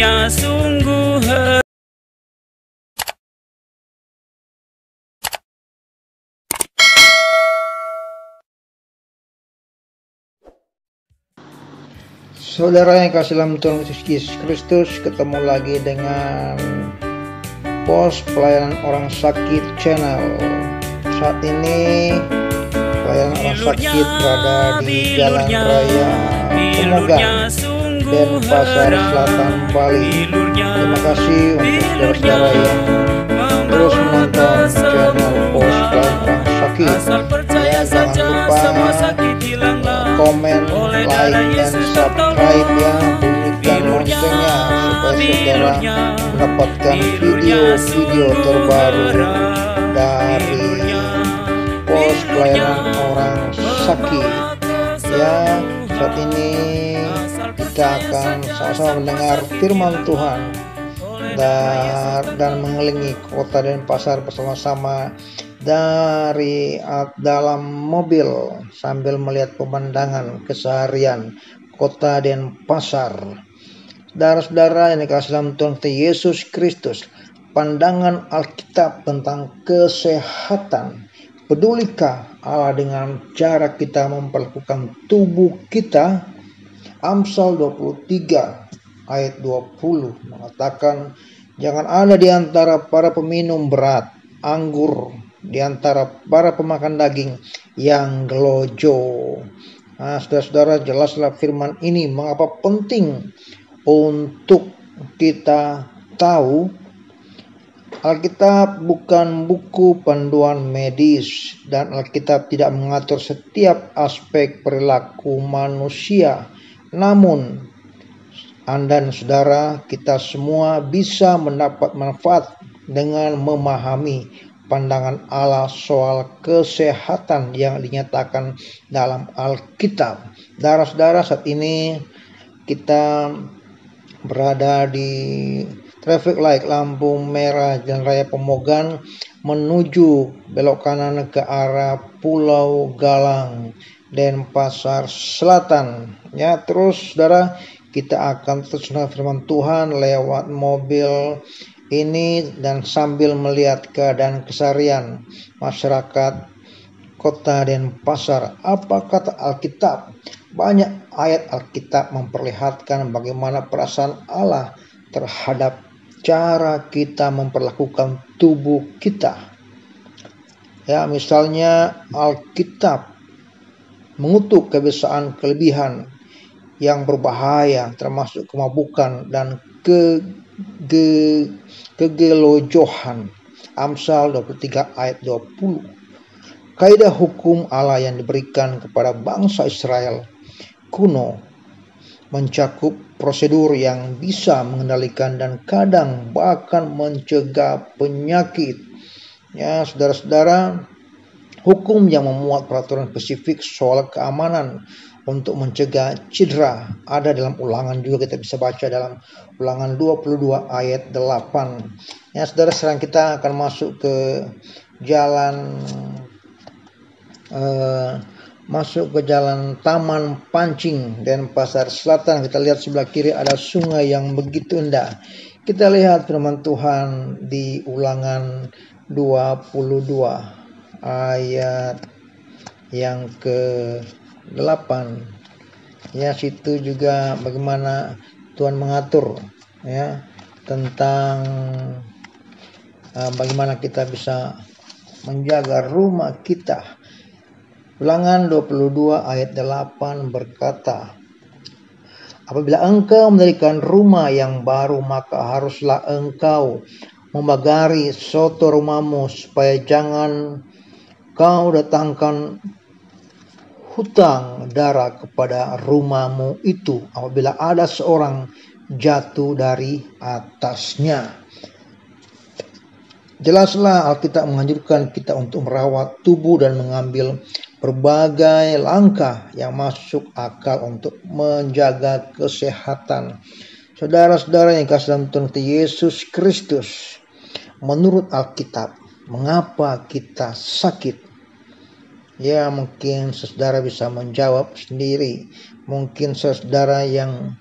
Tidurnya sungguh Saudara yang kasih dalam Tuhan Yesus Kristus, ketemu lagi dengan Pos Pelayanan Orang Sakit Channel. Saat ini pelayanan orang sakit berada di Jalan Raya Pemogan, Denpasar Selatan, Bali. Terima kasih untuk saudara-saudara yang terus menonton channel Pos Pelayanan Orang Sakit. Ya, jangan lupa komen, like, dan subscribe ya, bunyikan loncengnya supaya saudara mendapatkan video-video terbaru dari Pos Pelayanan Orang Sakit. Ya, saat ini kita akan sama-sama mendengar firman Tuhan dan mengelilingi kota Denpasar bersama-sama dari dalam mobil sambil melihat pemandangan keseharian kota Denpasar. Saudara-saudara yang dikasihi dalam Tuhan Yesus Kristus, pandangan Alkitab tentang kesehatan. Pedulikah Allah dengan cara kita memperlakukan tubuh kita? Amsal 23 ayat 20 mengatakan, jangan ada di antara para peminum berat anggur, di antara para pemakan daging yang gelojo. Nah, saudara-saudara, jelaslah firman ini mengapa penting untuk kita tahu. Alkitab bukan buku panduan medis, dan Alkitab tidak mengatur setiap aspek perilaku manusia. Namun, Anda dan saudara, kita semua bisa mendapat manfaat dengan memahami pandangan Allah soal kesehatan yang dinyatakan dalam Alkitab. Saudara-saudara, saat ini kita berada di traffic light lampu merah Jalan Raya Pemogan menuju belok kanan ke arah Pulau Galang, Denpasar Selatan. Ya, terus saudara, kita akan terus mendengar firman Tuhan lewat mobil ini dan sambil melihat keadaan keseharian masyarakat kota Denpasar. Apa kata Alkitab? Banyak ayat Alkitab memperlihatkan bagaimana perasaan Allah terhadap cara kita memperlakukan tubuh kita. Ya, misalnya Alkitab mengutuk kebiasaan kelebihan yang berbahaya, termasuk kemabukan dan kegelojohan. Amsal 23 ayat 20. Kaidah hukum Allah yang diberikan kepada bangsa Israel kuno mencakup prosedur yang bisa mengendalikan dan kadang bahkan mencegah penyakit. Ya, saudara-saudara, hukum yang memuat peraturan spesifik soal keamanan untuk mencegah cedera ada dalam Ulangan, juga kita bisa baca dalam Ulangan 22 ayat 8. Ya, saudara, sekarang kita akan masuk ke jalan Taman Pancing Denpasar Selatan. Kita lihat sebelah kiri ada sungai yang begitu indah. Kita lihat firman Tuhan di Ulangan 22 ayat yang ke-8. Ya, situ juga bagaimana Tuhan mengatur ya tentang bagaimana kita bisa menjaga rumah kita. Ulangan 22 ayat 8 berkata, apabila engkau mendirikan rumah yang baru, maka haruslah engkau membagari soto rumahmu, supaya jangan kau datangkan hutang darah kepada rumahmu itu apabila ada seorang jatuh dari atasnya. Jelaslah Alkitab menganjurkan kita untuk merawat tubuh dan mengambil berbagai langkah yang masuk akal untuk menjaga kesehatan. Saudara-saudara yang kasih dalam Tuhan Yesus Kristus, menurut Alkitab, mengapa kita sakit? Ya, mungkin saudara bisa menjawab sendiri. Mungkin saudara yang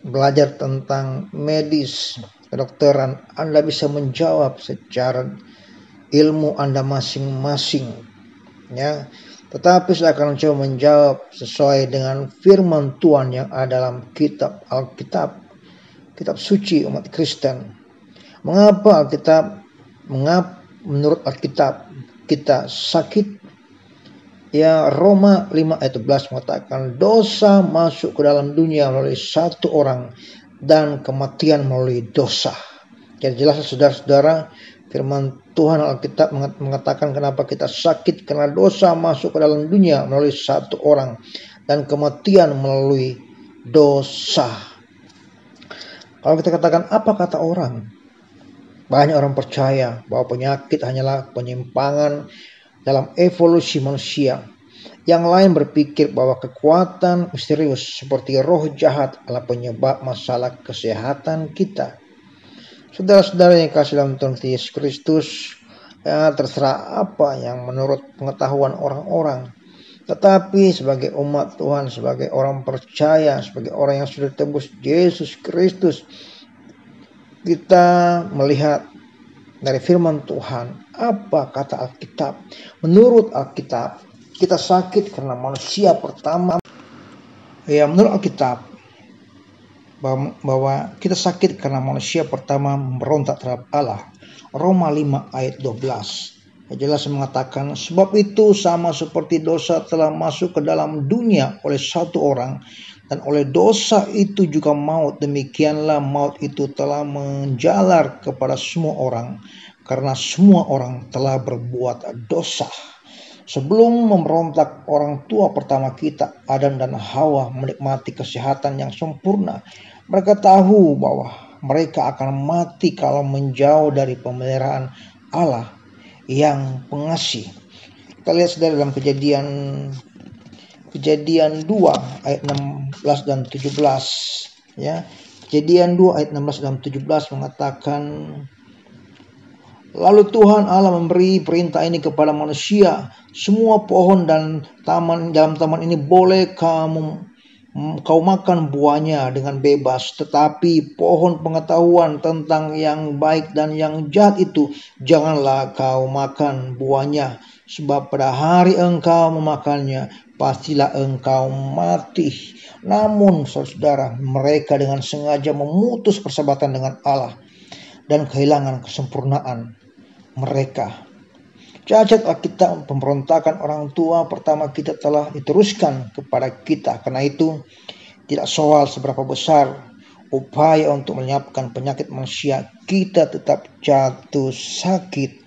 belajar tentang medis, kedokteran, Anda bisa menjawab secara ilmu Anda masing-masing, ya. Tetapi saya akan coba menjawab sesuai dengan firman Tuhan yang ada dalam kitab Alkitab, kitab suci umat Kristen. Mengapa menurut Alkitab kita sakit? Ya, Roma 5 ayat 11 mengatakan dosa masuk ke dalam dunia melalui satu orang dan kematian melalui dosa. Jadi jelas saudara-saudara, firman Tuhan Alkitab mengatakan kenapa kita sakit, karena dosa masuk ke dalam dunia melalui satu orang dan kematian melalui dosa. Kalau kita katakan apa kata orang? Banyak orang percaya bahwa penyakit hanyalah penyimpangan dalam evolusi manusia. Yang lain berpikir bahwa kekuatan misterius seperti roh jahat adalah penyebab masalah kesehatan kita. Saudara-saudara yang kasih dalam Tuhan Yesus Kristus, ya terserah apa yang menurut pengetahuan orang-orang. Tetapi sebagai umat Tuhan, sebagai orang percaya, sebagai orang yang sudah tebus Yesus Kristus, kita melihat dari firman Tuhan, apa kata Alkitab? Menurut Alkitab, kita sakit karena manusia pertama. Ya, menurut Alkitab, bahwa kita sakit karena manusia pertama memberontak terhadap Allah. Roma 5 ayat 12. Jelas mengatakan, sebab itu sama seperti dosa telah masuk ke dalam dunia oleh satu orang, dan oleh dosa itu juga maut, demikianlah maut itu telah menjalar kepada semua orang, karena semua orang telah berbuat dosa. Sebelum memberontak orang tua pertama kita, Adam dan Hawa, menikmati kesehatan yang sempurna. Mereka tahu bahwa mereka akan mati kalau menjauh dari pemeliharaan Allah yang pengasih. Kita lihat saudara dalam Kejadian 2 ayat 16 dan 17, ya. Kejadian 2 ayat 16 dan 17 mengatakan, lalu Tuhan Allah memberi perintah ini kepada manusia, semua pohon dan dalam taman ini boleh kau makan buahnya dengan bebas, tetapi pohon pengetahuan tentang yang baik dan yang jahat itu janganlah kau makan buahnya, sebab pada hari engkau memakannya pastilah engkau mati. Namun saudara, mereka dengan sengaja memutus persahabatan dengan Allah dan kehilangan kesempurnaan mereka. Cacat Alkitab, pemberontakan orang tua pertama kita telah diteruskan kepada kita. Karena itu tidak soal seberapa besar upaya untuk melenyapkan penyakit manusia, kita tetap jatuh sakit.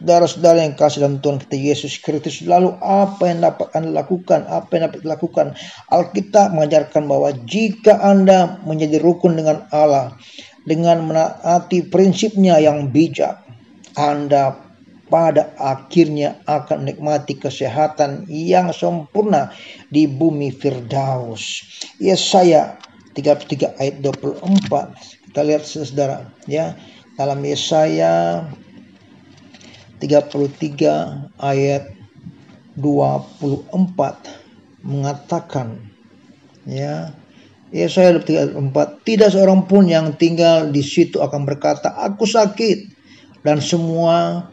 Saudara-saudara yang kasih dalam Tuhan kita Yesus Kristus, lalu apa yang dapat Anda lakukan? Apa yang dapat dilakukan? Alkitab mengajarkan bahwa jika Anda menjadi rukun dengan Allah, dengan menaati prinsipnya yang bijak, Anda pada akhirnya akan menikmati kesehatan yang sempurna di bumi Firdaus. Yesaya 33 ayat 24. Kita lihat saudara, ya. Dalam Yesaya 33 ayat 24 mengatakan, ya. Yesaya 33 ayat 4, tidak seorang pun yang tinggal di situ akan berkata, aku sakit, dan semua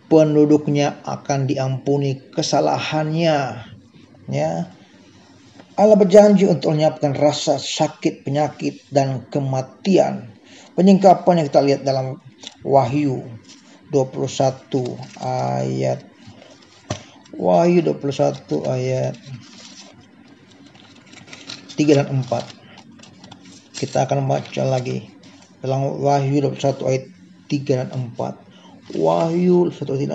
penduduknya akan diampuni kesalahannya. Ya, Allah berjanji untuk menyiapkan rasa sakit, penyakit, dan kematian. Penyingkapan yang kita lihat dalam Wahyu 21 ayat 3 dan 4. Kita akan baca lagi dalam Wahyu 21 ayat 3 dan 4. Wahyu 1:4.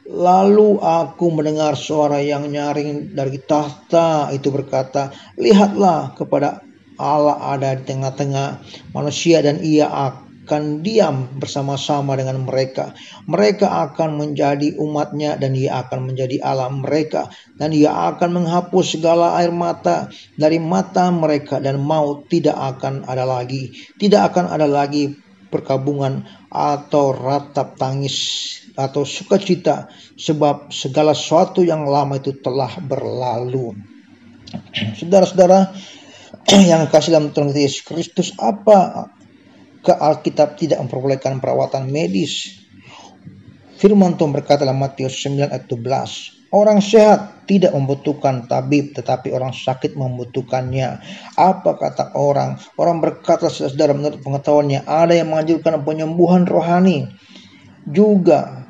Lalu aku mendengar suara yang nyaring dari tahta itu berkata, lihatlah, kepada Allah ada di tengah-tengah manusia dan ia akan diam bersama-sama dengan mereka. Mereka akan menjadi umatnya dan ia akan menjadi Allah mereka, dan ia akan menghapus segala air mata dari mata mereka, dan maut tidak akan ada lagi. Tidak akan ada lagi perkabungan atau ratap tangis atau sukacita, sebab segala sesuatu yang lama itu telah berlalu. Saudara-saudara, Yang kasih dalam Tuhan kita Yesus Kristus, apa ke Alkitab tidak memperbolehkan perawatan medis? Firman Tuhan berkata dalam Matius 9 ayat 12, orang sehat tidak membutuhkan tabib, tetapi orang sakit membutuhkannya. Apa kata orang? Orang berkata, saudara, menurut pengetahuannya ada yang menganjurkan penyembuhan rohani, juga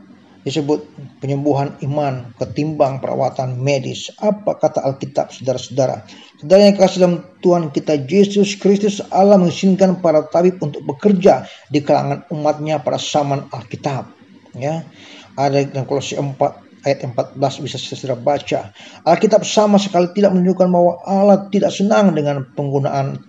disebut penyembuhan iman ketimbang perawatan medis. Apa kata Alkitab, saudara-saudara? Saudara yang kasih dalam Tuhan kita Yesus Kristus, Allah mengizinkan para tabib untuk bekerja di kalangan umatnya pada zaman Alkitab. Ya, ada dalam Kolose 4 ayat 14 bisa saudara baca. Alkitab sama sekali tidak menunjukkan bahwa Allah tidak senang dengan penggunaan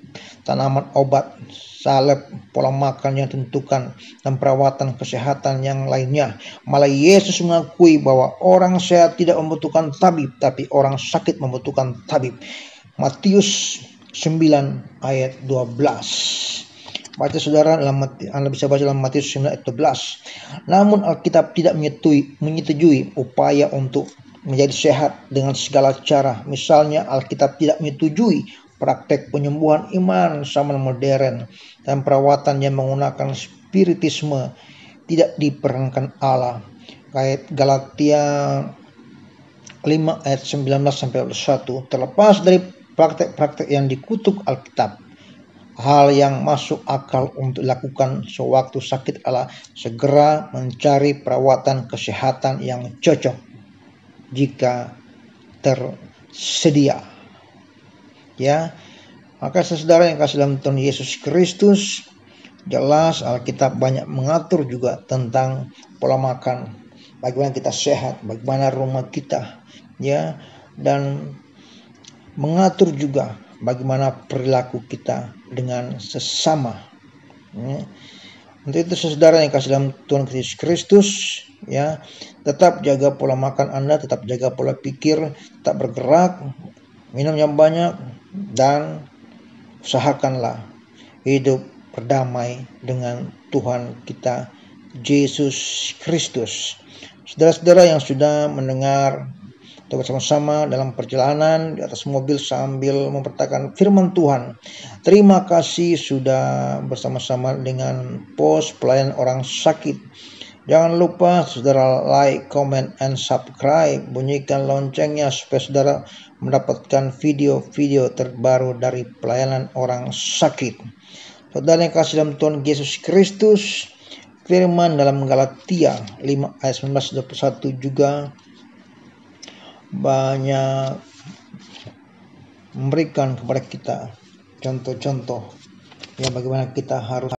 tanaman obat, salep, pola makan yang tentukan, dan perawatan kesehatan yang lainnya. Malah Yesus mengakui bahwa orang sehat tidak membutuhkan tabib, tapi orang sakit membutuhkan tabib. Matius 9 ayat 12. Baca saudara, Anda bisa baca dalam Matius 9 ayat 12. Namun Alkitab tidak menyetujui upaya untuk menjadi sehat dengan segala cara. Misalnya, Alkitab tidak menyetujui praktek penyembuhan iman zaman modern dan perawatan yang menggunakan spiritisme tidak diperankan Allah. Ayat Galatia 5 ayat 19 sampai 21. Terlepas dari praktek-praktek yang dikutuk Alkitab, hal yang masuk akal untuk dilakukan sewaktu sakit adalah segera mencari perawatan kesehatan yang cocok jika tersedia. Ya, maka saudara yang kasih dalam Tuhan Yesus Kristus, jelas Alkitab banyak mengatur juga tentang pola makan, bagaimana kita sehat, bagaimana rumah kita, ya, dan mengatur juga bagaimana perilaku kita dengan sesama. Ya. Untuk itu saudara yang kasih dalam Tuhan Yesus Kristus, ya, tetap jaga pola makan Anda, tetap jaga pola pikir, tetap bergerak, minum yang banyak, dan usahakanlah hidup berdamai dengan Tuhan kita Yesus Kristus. Saudara-saudara yang sudah mendengar atau bersama-sama dalam perjalanan di atas mobil sambil memperhatikan firman Tuhan, terima kasih sudah bersama-sama dengan pos pelayanan orang sakit. Jangan lupa saudara like, comment, and subscribe. Bunyikan loncengnya supaya saudara mendapatkan video-video terbaru dari pelayanan orang sakit. Saudara yang kasih dalam Tuhan Yesus Kristus, firman dalam Galatia 5 ayat 19-21 juga banyak memberikan kepada kita contoh-contoh ya bagaimana kita harus